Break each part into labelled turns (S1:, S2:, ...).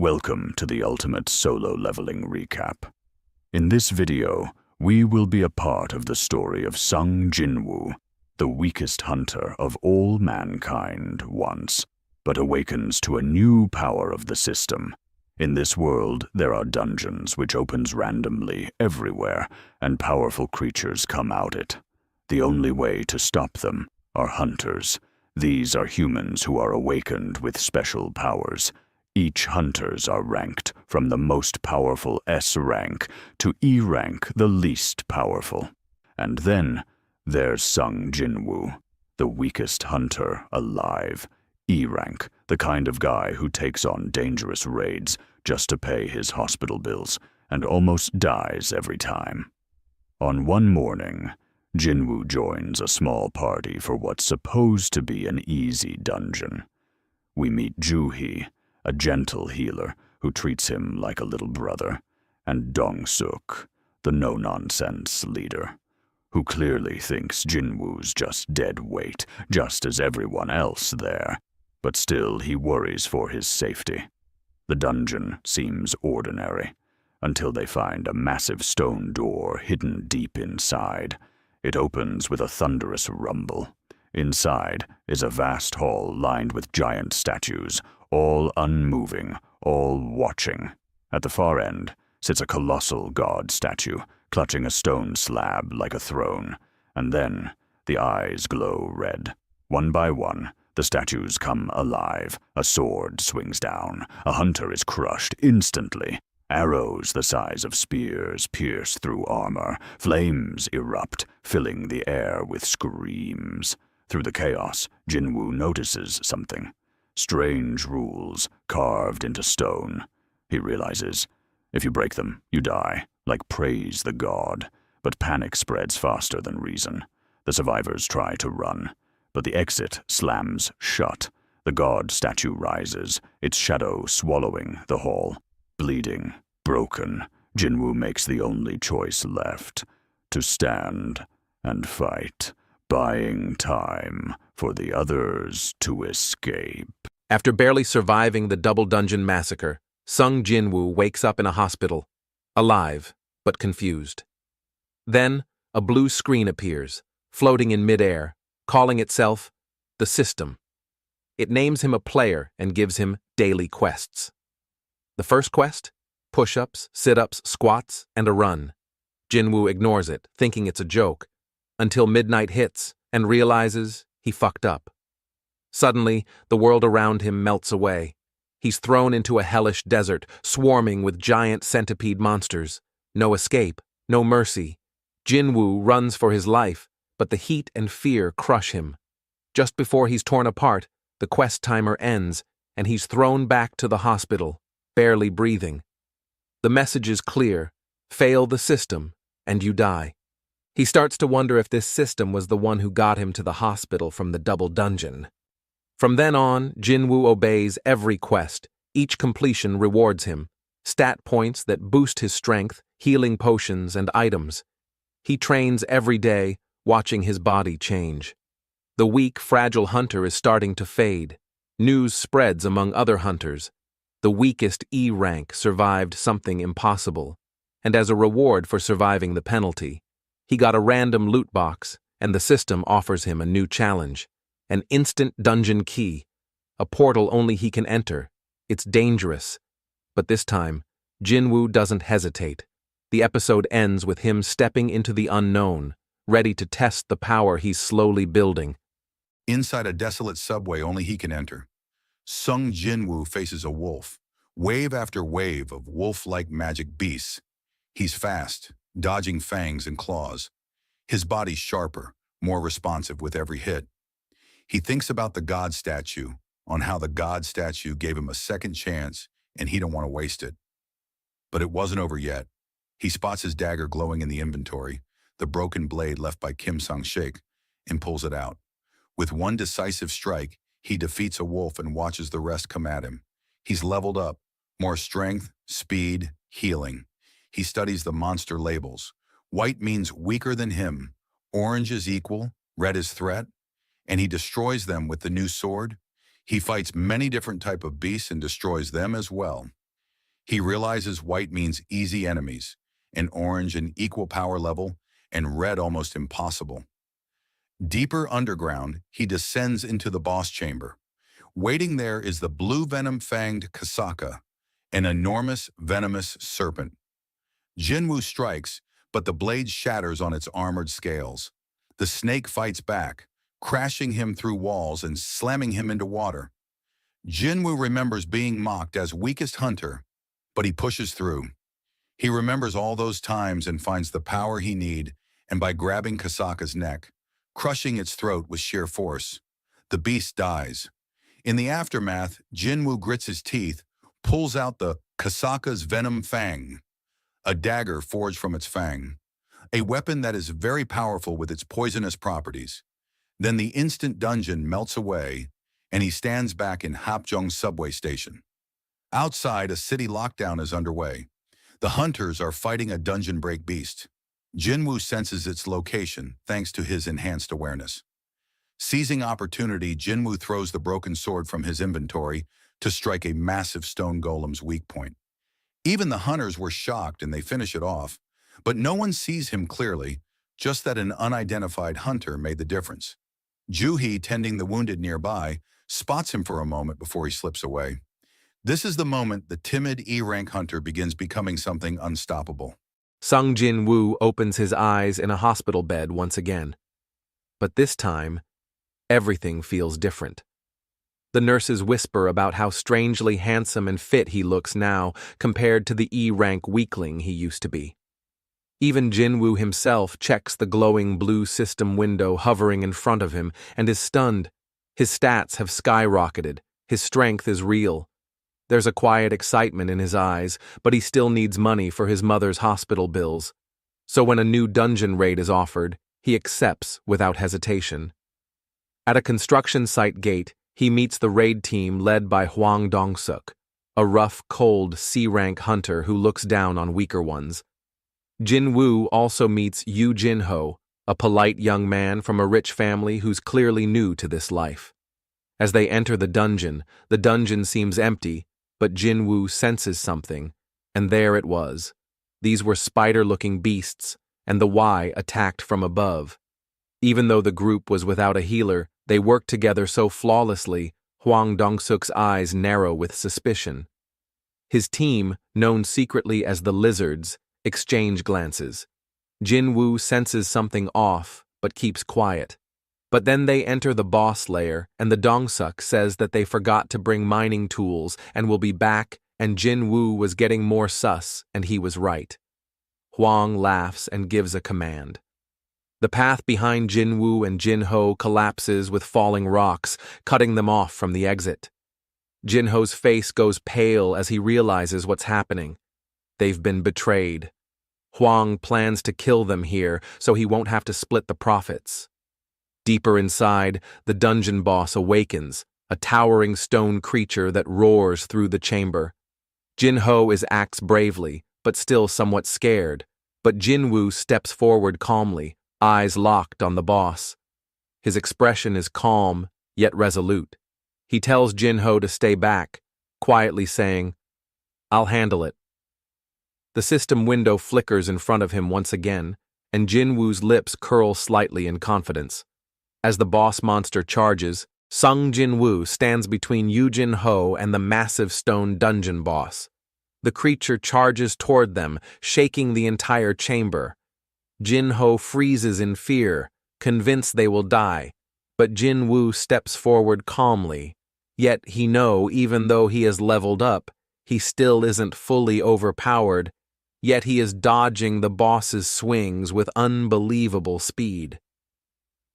S1: Welcome to the ultimate solo leveling recap. In this video, we will be a part of the story of Sung Jinwoo, the weakest hunter of all mankind once, but awakens to a new power of the system. In this world, there are dungeons which opens randomly everywhere, and powerful creatures come out it. The only way to stop them are hunters. These are humans who are awakened with special powers. Each hunters are ranked from the most powerful S rank to E rank, the least powerful. And then there's Sung Jinwoo, the weakest hunter alive. E rank, the kind of guy who takes on dangerous raids just to pay his hospital bills and almost dies every time. On one morning, Jinwoo joins a small party for what's supposed to be an easy dungeon. We meet Juhee, a gentle healer who treats him like a little brother, and Dong-suk, the no-nonsense leader, who clearly thinks Jinwoo's just dead weight, just as everyone else there, but still he worries for his safety. The dungeon seems ordinary, until they find a massive stone door hidden deep inside. It opens with a thunderous rumble. Inside is a vast hall lined with giant statues, all unmoving, all watching. At the far end sits a colossal god statue, clutching a stone slab like a throne, and then the eyes glow red. One by one, the statues come alive. A sword swings down. A hunter is crushed instantly. Arrows the size of spears pierce through armor. Flames erupt, filling the air with screams. Through the chaos, Jinwoo notices something. Strange rules carved into stone. He realizes, if you break them, you die, like praise the god. But panic spreads faster than reason. The survivors try to run, but the exit slams shut. The god statue rises, its shadow swallowing the hall. Bleeding, broken, Jinwoo makes the only choice left, to stand and fight, buying time for the others to escape.
S2: After barely surviving the double dungeon massacre, Sung Jinwoo wakes up in a hospital, alive but confused. Then, a blue screen appears, floating in midair, calling itself the System. It names him a player and gives him daily quests. The first quest? Push-ups, sit-ups, squats, and a run. Jinwoo ignores it, thinking it's a joke, until midnight hits and realizes he fucked up. Suddenly, the world around him melts away. He's thrown into a hellish desert, swarming with giant centipede monsters. No escape, no mercy. Jinwoo runs for his life, but the heat and fear crush him. Just before he's torn apart, the quest timer ends, and he's thrown back to the hospital, barely breathing. The message is clear: fail the system, and you die. He starts to wonder if this system was the one who got him to the hospital from the double dungeon. From then on, Jinwoo obeys every quest. Each completion rewards him. Stat points that boost his strength, healing potions, and items. He trains every day, watching his body change. The weak, fragile hunter is starting to fade. News spreads among other hunters. The weakest E rank survived something impossible, and as a reward for surviving the penalty, he got a random loot box, and the system offers him a new challenge. An instant dungeon key, a portal only he can enter. It's dangerous. But this time, Jinwoo doesn't hesitate. The episode ends with him stepping into the unknown, ready to test the power he's slowly building.
S3: Inside a desolate subway only he can enter, Sung Jinwoo faces a wolf, wave after wave of wolf-like magic beasts. He's fast, dodging fangs and claws. His body's sharper, more responsive with every hit. He thinks about the god statue, on how the god statue gave him a second chance and he don't want to waste it. But it wasn't over yet. He spots his dagger glowing in the inventory, the broken blade left by Kim Sung-shik, and pulls it out. With one decisive strike, he defeats a wolf and watches the rest come at him. He's leveled up, more strength, speed, healing. He studies the monster labels. White means weaker than him, orange is equal, red is threat, and he destroys them with the new sword. He fights many different types of beasts and destroys them as well. He realizes white means easy enemies, and orange an equal power level, and red almost impossible. Deeper underground, he descends into the boss chamber. Waiting there is the blue venom-fanged Kasaka, an enormous, venomous serpent. Jinwoo strikes, but the blade shatters on its armored scales. The snake fights back, crashing him through walls and slamming him into water. Jinwoo remembers being mocked as weakest hunter, but he pushes through. He remembers all those times and finds the power he needs, and by grabbing Kasaka's neck, crushing its throat with sheer force, the beast dies. In the aftermath, Jinwoo grits his teeth, pulls out the Kasaka's venom fang, a dagger forged from its fang, a weapon that is very powerful with its poisonous properties. Then the instant dungeon melts away, and he stands back in Hapjeong subway station. Outside, a city lockdown is underway. The hunters are fighting a dungeon break beast. Jinwoo senses its location thanks to his enhanced awareness. Seizing opportunity, Jinwoo throws the broken sword from his inventory to strike a massive stone golem's weak point. Even the hunters were shocked and they finish it off, but no one sees him clearly, just that an unidentified hunter made the difference. Juhee, tending the wounded nearby, spots him for a moment before he slips away. This is the moment the timid E-rank hunter begins becoming something unstoppable.
S2: Sung Jin-woo opens his eyes in a hospital bed once again. But this time, everything feels different. The nurses whisper about how strangely handsome and fit he looks now compared to the E-rank weakling he used to be. Even Jinwoo himself checks the glowing blue system window hovering in front of him and is stunned. His stats have skyrocketed. His strength is real. There's a quiet excitement in his eyes, but he still needs money for his mother's hospital bills. So when a new dungeon raid is offered, he accepts without hesitation. At a construction site gate, he meets the raid team led by Hwang Dong-suk, a rough, cold C-rank hunter who looks down on weaker ones. Jin-woo also meets Yu Jin-ho, a polite young man from a rich family who's clearly new to this life. As they enter the dungeon seems empty, but Jin-woo senses something, and there it was. These were spider-looking beasts, and the Y attacked from above. Even though the group was without a healer, they worked together so flawlessly, Hwang Dong-suk's eyes narrow with suspicion. His team, known secretly as the Lizards, exchange glances. Jin-woo senses something off, but keeps quiet. But then they enter the boss lair, and the Dong-suk says that they forgot to bring mining tools and will be back, and Jin-woo was getting more sus, and he was right. Hwang laughs and gives a command. The path behind Jin-woo and Jin-ho collapses with falling rocks, cutting them off from the exit. Jin-ho's face goes pale as he realizes what's happening. They've been betrayed. Hwang plans to kill them here so he won't have to split the profits. Deeper inside, the dungeon boss awakens, a towering stone creature that roars through the chamber. Jin-ho acts bravely, but still somewhat scared, but Jin-woo steps forward calmly, eyes locked on the boss. His expression is calm, yet resolute. He tells Jin-ho to stay back, quietly saying, "I'll handle it." The system window flickers in front of him once again, and Jin-woo's lips curl slightly in confidence. As the boss monster charges, Sung Jin-woo stands between Yu Jin-ho and the massive stone dungeon boss. The creature charges toward them, shaking the entire chamber. Jin-ho freezes in fear, convinced they will die, but Jin-woo steps forward calmly. Yet he knows, even though he has leveled up, he still isn't fully overpowered, yet he is dodging the boss's swings with unbelievable speed.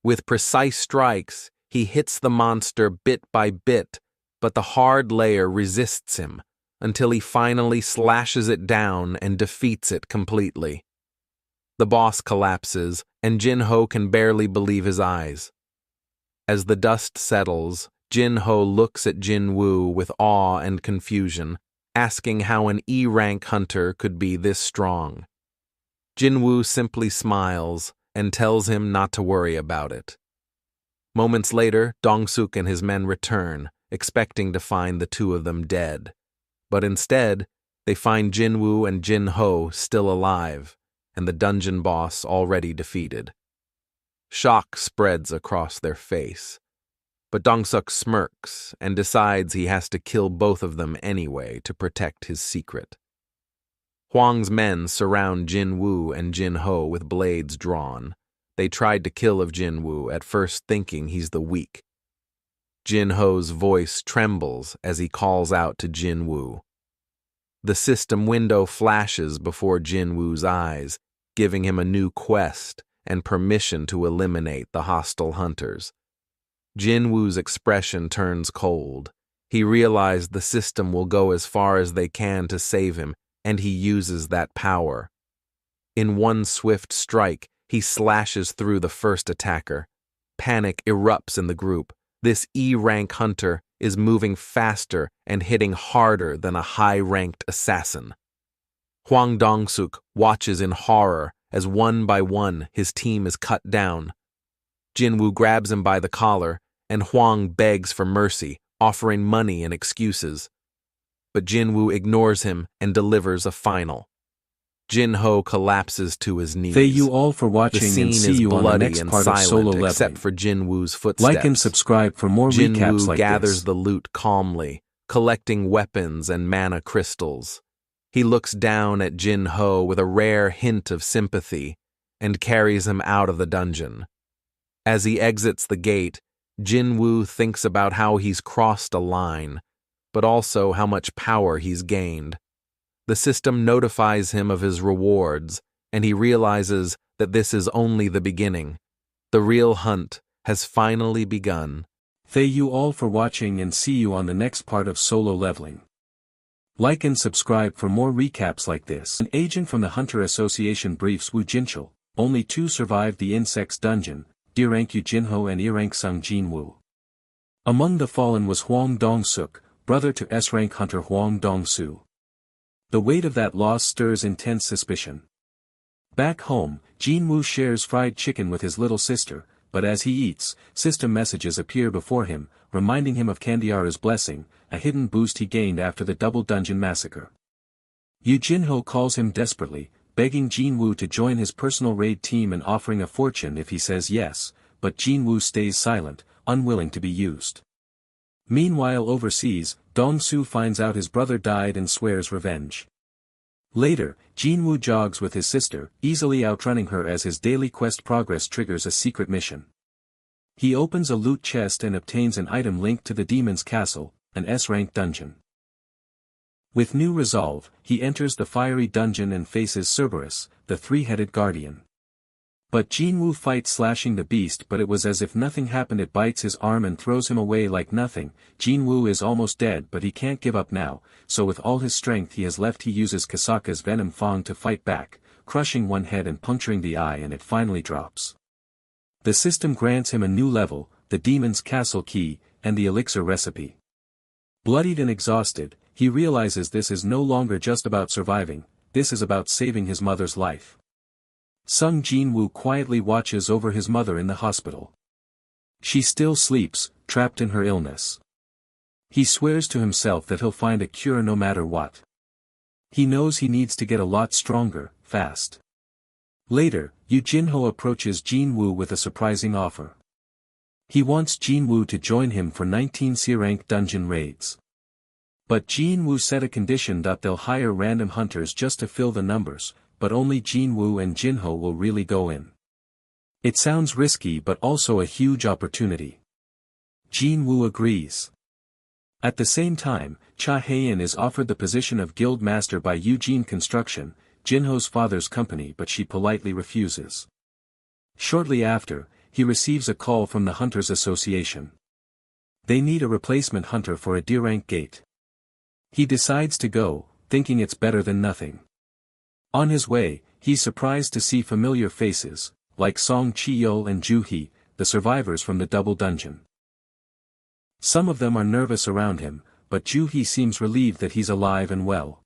S2: With precise strikes, he hits the monster bit by bit, but the hard layer resists him, until he finally slashes it down and defeats it completely. The boss collapses, and Jin-ho can barely believe his eyes. As the dust settles, Jin-ho looks at Jin-woo with awe and confusion, asking how an E-rank hunter could be this strong. Jin-woo simply smiles and tells him not to worry about it. Moments later, Dong-suk and his men return, expecting to find the two of them dead. But instead, They find Jinwoo and Jinho still alive, and the dungeon boss already defeated. Shock spreads across their face, but Dong-suk smirks and decides he has to kill both of them anyway to protect his secret. Hwang's men surround Jinwoo and Jinho with blades drawn. They tried to kill Jinwoo, at first thinking he's the weak. Jinho's voice trembles as he calls out to Jinwoo. The system window flashes before Jinwoo's eyes, giving him a new quest and permission to eliminate the hostile hunters. Jinwoo's expression turns cold. He realizes the system will go as far as they can to save him, and he uses that power. In one swift strike, he slashes through the first attacker. Panic erupts in the group. This E-rank hunter is moving faster and hitting harder than a high-ranked assassin. Hwang Dong-suk watches in horror as one by one his team is cut down. Jinwoo grabs him by the collar, and Hwang begs for mercy, offering money and excuses. But Jinwoo ignores him and delivers a final. Jinho collapses to his knees.
S4: Thank you all for watching,
S2: The scene
S4: and see
S2: is
S4: you on the
S2: bloody
S4: next
S2: and
S4: part of
S2: silent,
S4: Solo Leveling.
S2: except for Jinwoo's footsteps.
S4: Like and subscribe for more recaps
S2: Jinwoo
S4: like
S2: gathers
S4: this.
S2: the loot calmly, collecting weapons and mana crystals. He looks down at Jinho with a rare hint of sympathy and carries him out of the dungeon. As he exits the gate, Jinwoo thinks about how he's crossed a line, but also how much power he's gained. The system notifies him of his rewards, and he realizes that this is only the beginning. The real hunt has finally begun.
S4: Thank you all for watching, and see you on the next part of Solo Leveling. Like and subscribe for more recaps like this. An agent from the Hunter Association briefs Woo Jinchul. Only 2 survived the insect's dungeon, D-rank Yu Jinho and E-rank Sung Jinwoo. Among the fallen was Hwang Dong-suk, brother to S-rank hunter Hwang Dong-soo. The weight of that loss stirs intense suspicion. Back home, Jinwoo shares fried chicken with his little sister, but as he eats, system messages appear before him, reminding him of Candiara's blessing, a hidden boost he gained after the double dungeon massacre. Yu Jinho calls him desperately, begging Jinwoo to join his personal raid team and offering a fortune if he says yes, but Jinwoo stays silent, unwilling to be used. Meanwhile overseas, Dong-soo finds out his brother died and swears revenge. Later, Jinwoo jogs with his sister, easily outrunning her as his daily quest progress triggers a secret mission. He opens a loot chest and obtains an item linked to the demon's castle, an S-rank dungeon. With new resolve, he enters the fiery dungeon and faces Cerberus, the three-headed guardian. But Jinwoo fights slashing the beast, but it was as if nothing happened. It bites his arm and throws him away like nothing. Jinwoo is almost dead, but he can't give up now, so with all his strength he has left he uses Kasaka's venom fang to fight back, crushing one head and puncturing the eye, and it finally drops. The system grants him a new level, the demon's castle key, and the elixir recipe. Bloodied and exhausted, he realizes this is no longer just about surviving, this is about saving his mother's life. Sung Jinwoo quietly watches over his mother in the hospital. She still sleeps, trapped in her illness. He swears to himself that he'll find a cure no matter what. He knows he needs to get a lot stronger, fast. Later, Yu Jinho approaches Jinwoo with a surprising offer. He wants Jinwoo to join him for 19 C-rank dungeon raids. But Jinwoo set a condition that they'll hire random hunters just to fill the numbers, but only Jinwoo and Jinho will really go in. It sounds risky but also a huge opportunity. Jinwoo agrees. At the same time, Cha Haein is offered the position of guild master by Eugene Construction, Jinho's father's company, but she politely refuses. Shortly after, he receives a call from the Hunters Association. They need a replacement hunter for a D-rank gate. He decides to go, thinking it's better than nothing. On his way, he's surprised to see familiar faces, like Song Chi-yeol and Ju Hee, the survivors from the double dungeon. Some of them are nervous around him, but Ju Hee seems relieved that he's alive and well.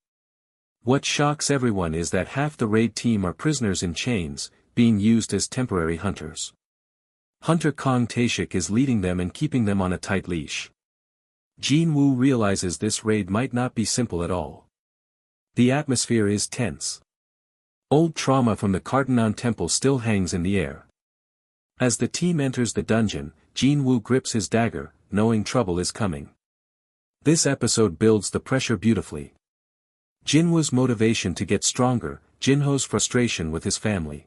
S4: What shocks everyone is that half the raid team are prisoners in chains, being used as temporary hunters. Hunter Kong Taeshik is leading them and keeping them on a tight leash. Jinwoo realizes this raid might not be simple at all. The atmosphere is tense. Old trauma from the Cartenon Temple still hangs in the air. As the team enters the dungeon, Jinwoo grips his dagger, knowing trouble is coming. This episode builds the pressure beautifully. Jinwoo's motivation to get stronger, Jinho's frustration with his family.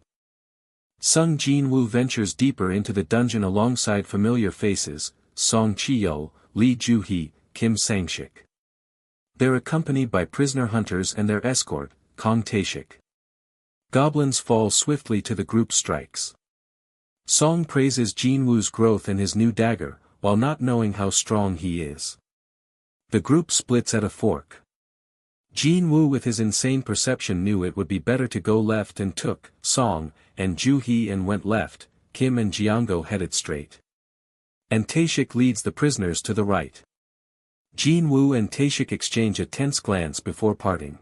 S4: Sung Jinwoo ventures deeper into the dungeon alongside familiar faces, Song Chi-yeol, Lee Joo-hee, Kim Sang-shik. They're accompanied by prisoner hunters and their escort, Kong Tae-shik. Goblins fall swiftly to the group's strikes. Song praises Jinwoo's growth and his new dagger, while not knowing how strong he is. The group splits at a fork. Jinwoo with his insane perception knew it would be better to go left and took Song and Joo-hee and went left. Kim and Jeongo headed straight. And Tae-shik leads the prisoners to the right. Jinwoo and Tae-shik exchange a tense glance before parting.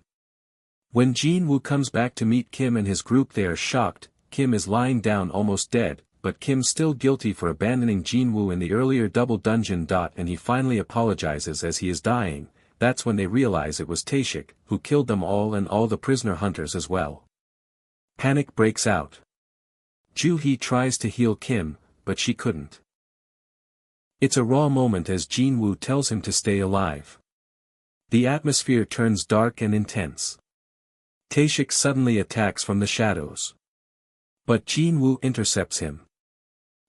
S4: When Jinwoo comes back to meet Kim and his group, they are shocked. Kim is lying down almost dead, but Kim's still guilty for abandoning Jinwoo in the earlier double dungeon. And he finally apologizes as he is dying. That's when they realize it was Tae-shik, who killed them all and all the prisoner hunters as well. Panic breaks out. Joo-hee tries to heal Kim, but she couldn't. It's a raw moment as Jinwoo tells him to stay alive. The atmosphere turns dark and intense. Tae-shik suddenly attacks from the shadows. But Jinwoo intercepts him.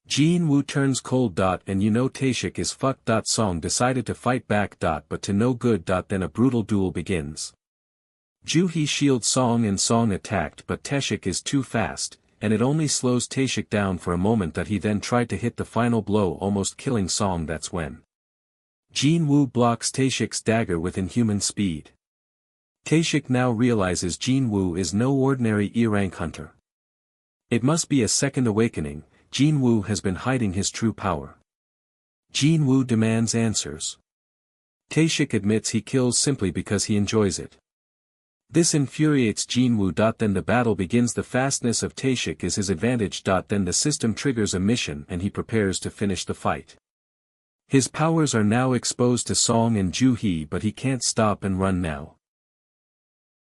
S4: Jinwoo turns cold. And you know Tae-shik is fucked. Song decided to fight back. But to no good. Then a brutal duel begins. Joo-hee shields Song and Song attacked, but Tae-shik is too fast, and it only slows Tae-shik down for a moment. That he then tried to hit the final blow, almost killing Song. That's when Jinwoo blocks Tae-shik's dagger with inhuman speed. Tae-shik now realizes Jinwoo is no ordinary E-rank hunter. It must be a second awakening. Jinwoo has been hiding his true power. Jinwoo demands answers. Tae-shik admits he kills simply because he enjoys it. This infuriates Jinwoo. Then the battle begins. The fastness of Tae-shik is his advantage. Then the system triggers a mission and he prepares to finish the fight. His powers are now exposed to Song and Joo-hee, but he can't stop and run now.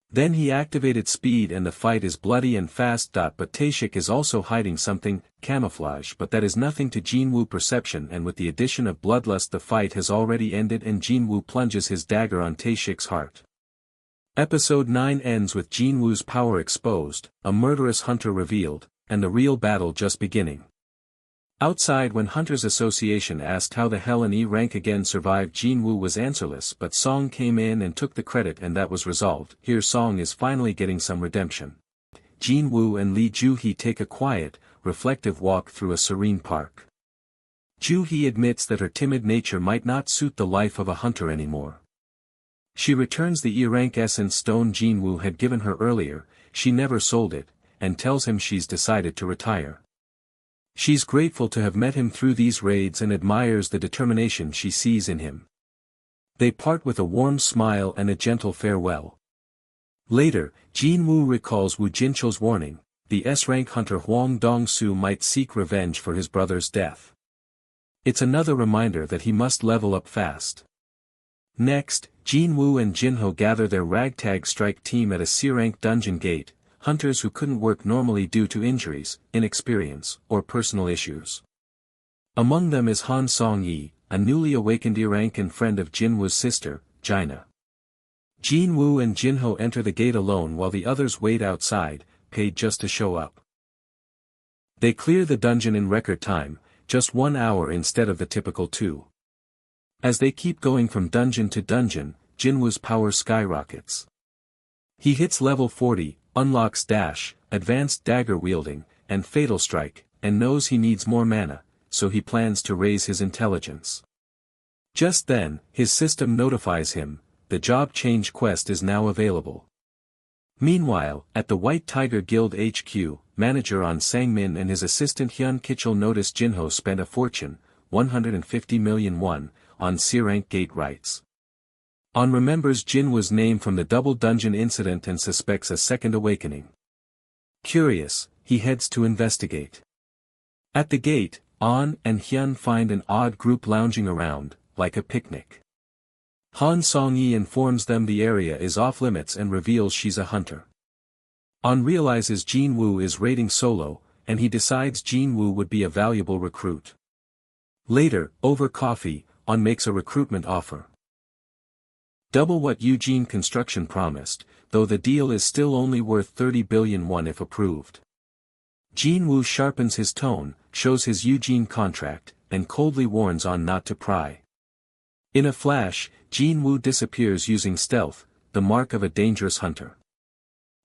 S4: Then he activated speed and the fight is bloody and fast. But Tae-shik is also hiding something, camouflage, but that is nothing to Jinwoo perception, and with the addition of bloodlust the fight has already ended and Jinwoo plunges his dagger on Tae-shik's heart. Episode 9 ends with Jinwoo's power exposed, a murderous hunter revealed, and the real battle just beginning. Outside, when Hunters Association asked how the hell an E-rank again survived, Jinwoo was answerless, but Song came in and took the credit and that was resolved. Here Song is finally getting some redemption. Jinwoo and Lee Joo-hee take a quiet, reflective walk through a serene park. Joo-hee admits that her timid nature might not suit the life of a hunter anymore. She returns the E-rank essence stone Jinwoo had given her earlier. She never sold it, and tells him she's decided to retire. She's grateful to have met him through these raids and admires the determination she sees in him. They part with a warm smile and a gentle farewell. Later, Jinwoo recalls Woo Jinchol's warning: the S-rank hunter Hwang Dong-soo might seek revenge for his brother's death. It's another reminder that he must level up fast. Next, Jinwoo and Jinho gather their ragtag strike team at a C-rank dungeon gate, hunters who couldn't work normally due to injuries, inexperience, or personal issues. Among them is Han Song-yi, a newly awakened E-rank and friend of Jinwoo's sister, Jaina. Jinwoo and Jinho enter the gate alone while the others wait outside, paid just to show up. They clear the dungeon in record time, just 1 hour instead of the typical 2. As they keep going from dungeon to dungeon, Jinwoo's power skyrockets. He hits level 40, unlocks dash, advanced dagger wielding, and fatal strike, and knows he needs more mana, so he plans to raise his intelligence. Just then, his system notifies him, the job change quest is now available. Meanwhile, at the White Tiger Guild HQ, manager On Sang-min and his assistant Hyun Kichul notice Jinho spent a fortune, 150 million won, on C-rank gate rights. On remembers Jinwoo's name from the double dungeon incident and suspects a second awakening. Curious, he heads to investigate. At the gate, On and Hyun find an odd group lounging around, like a picnic. Han Songyi informs them the area is off limits and reveals she's a hunter. An realizes Jin Woo is raiding Solo, and he decides Jin Woo would be a valuable recruit. Later, over coffee, An makes a recruitment offer. Double what Eugene Construction promised, though the deal is still only worth 30 billion won if approved. Jin Woo sharpens his tone, shows his Eugene contract, and coldly warns An not to pry. In a flash, Jin Woo disappears using stealth, the mark of a dangerous hunter.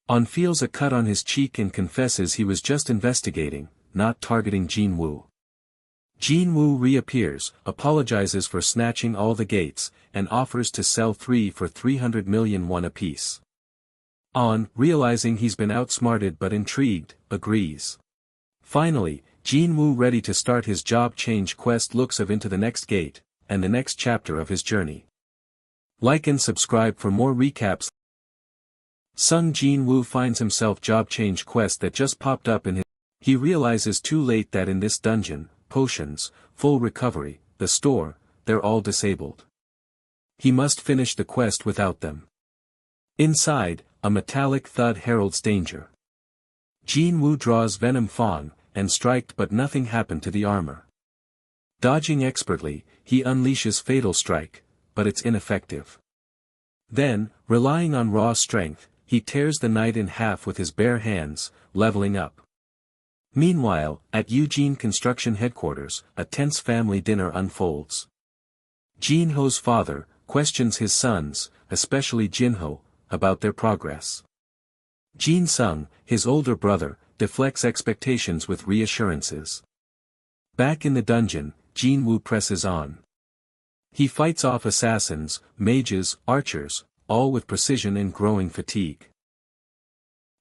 S4: An feels a cut on his cheek and confesses he was just investigating, not targeting Jin Woo. Jin Woo reappears, apologizes for snatching all the gates, and offers to sell 3 for 300 million won apiece. An, realizing he's been outsmarted but intrigued, agrees. Finally, Jin Woo, ready to start his job change quest, looks into the next gate, and the next chapter of his journey. Like and subscribe for more recaps. Sung Jin Woo finds himself job change quest that just popped up in his. He realizes too late that in this dungeon, potions, full recovery, the store, they're all disabled. He must finish the quest without them. Inside, a metallic thud heralds danger. Jin Woo draws Venom Fang, and striked, but nothing happened to the armor. Dodging expertly, he unleashes Fatal Strike, but it's ineffective. Then, relying on raw strength, he tears the knight in half with his bare hands, leveling up. Meanwhile, at Eugene Construction headquarters, a tense family dinner unfolds. Jin Ho's father questions his sons, especially Jin Ho, about their progress. Jin Sung, his older brother, deflects expectations with reassurances. Back in the dungeon, Jin Woo presses on. He fights off assassins, mages, archers, all with precision and growing fatigue.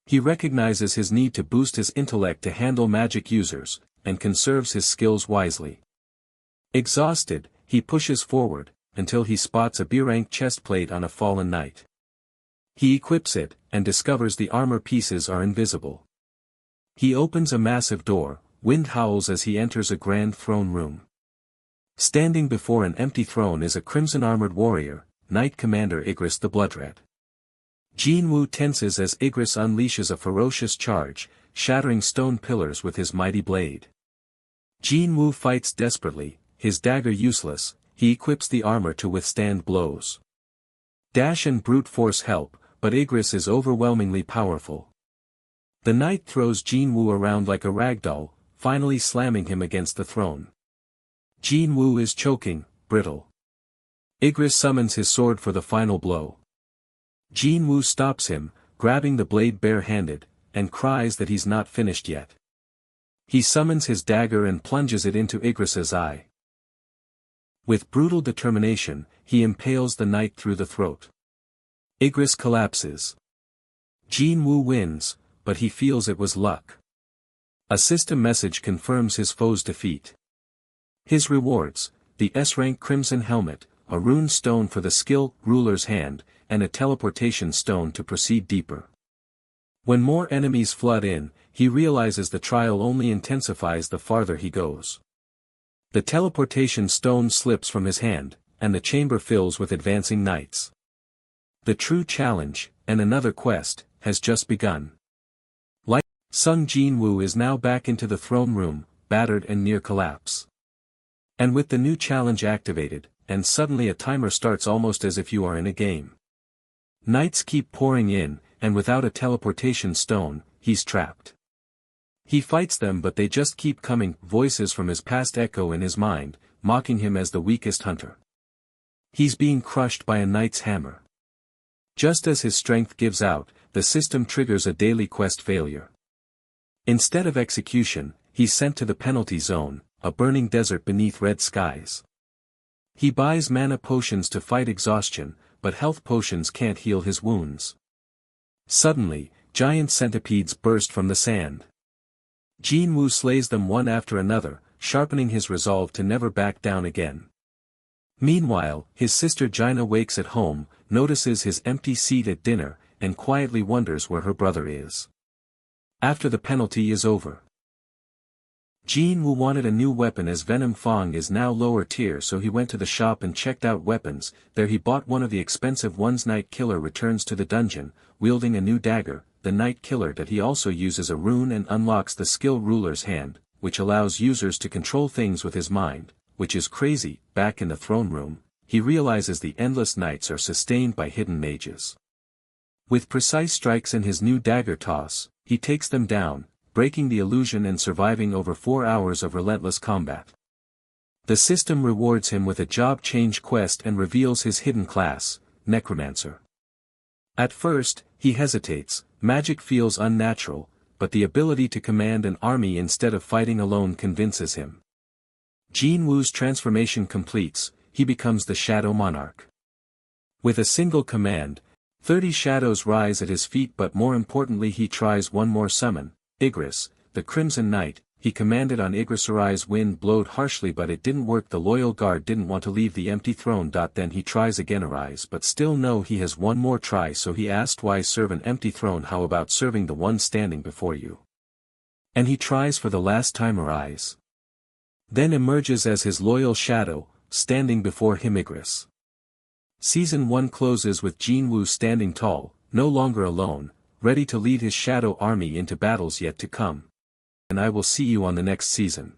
S4: He recognizes his need to boost his intellect to handle magic users, and conserves his skills wisely. Exhausted, he pushes forward, until he spots a B-rank chest plate on a fallen knight. He equips it, and discovers the armor pieces are invisible. He opens a massive door, wind howls as he enters a grand throne room. Standing before an empty throne is a crimson-armored warrior, Knight Commander Igris the Bloodred. Jin Woo tenses as Igris unleashes a ferocious charge, shattering stone pillars with his mighty blade. Jin Woo fights desperately, his dagger useless, he equips the armor to withstand blows. Dash and brute force help, but Igris is overwhelmingly powerful. The knight throws Jin Woo around like a ragdoll, finally slamming him against the throne. Jin Woo is choking, brittle. Igris summons his sword for the final blow. Jin Woo stops him, grabbing the blade bare-handed, and cries that he's not finished yet. He summons his dagger and plunges it into Igris's eye. With brutal determination, he impales the knight through the throat. Igris collapses. Jin Woo wins, but he feels it was luck. A system message confirms his foe's defeat. His rewards: the S-rank Crimson Helmet, a rune stone for the skill Ruler's Hand, and a teleportation stone to proceed deeper. When more enemies flood in, he realizes the trial only intensifies the farther he goes. The teleportation stone slips from his hand, and the chamber fills with advancing knights. The true challenge, and another quest, has just begun. Like Sung Jin Woo is now back into the throne room, battered and near collapse. And with the new challenge activated, and suddenly a timer starts almost as if you are in a game. Knights keep pouring in, and without a teleportation stone, he's trapped. He fights them, but they just keep coming. Voices from his past echo in his mind, mocking him as the weakest hunter. He's being crushed by a knight's hammer. Just as his strength gives out, the system triggers a daily quest failure. Instead of execution, he's sent to the penalty zone, a burning desert beneath red skies. He buys mana potions to fight exhaustion, but health potions can't heal his wounds. Suddenly, giant centipedes burst from the sand. Jin Woo slays them one after another, sharpening his resolve to never back down again. Meanwhile, his sister Jaina wakes at home, notices his empty seat at dinner, and quietly wonders where her brother is. After the penalty is over, Jinwoo wanted a new weapon as Venom Fang is now lower tier, so he went to the shop and checked out weapons. There he bought one of the expensive ones. Night Killer returns to the dungeon, wielding a new dagger, the Night Killer, that he also uses a rune and unlocks the skill Ruler's Hand, which allows users to control things with his mind, which is crazy. Back in the throne room, he realizes the endless nights are sustained by hidden mages. With precise strikes and his new dagger toss, he takes them down, breaking the illusion and surviving over 4 hours of relentless combat. The system rewards him with a job change quest and reveals his hidden class, Necromancer. At first, he hesitates. Magic feels unnatural, but the ability to command an army instead of fighting alone convinces him. Jinwoo's transformation completes, he becomes the Shadow Monarch. With a single command, 30 shadows rise at his feet, but more importantly he tries one more summon, Igris, the Crimson Knight. He commanded on Igris. Arise. Wind blowed harshly, but it didn't work. The loyal guard didn't want to leave the empty throne. Then he tries again. Arise, but still no. He has one more try, so he asked, why serve an empty throne? How about serving the one standing before you? And he tries for the last time. Arise. Then emerges as his loyal shadow, standing before him. Igris. Season 1 closes with Jinwoo standing tall, no longer alone, ready to lead his shadow army into battles yet to come. And I will see you on the next season.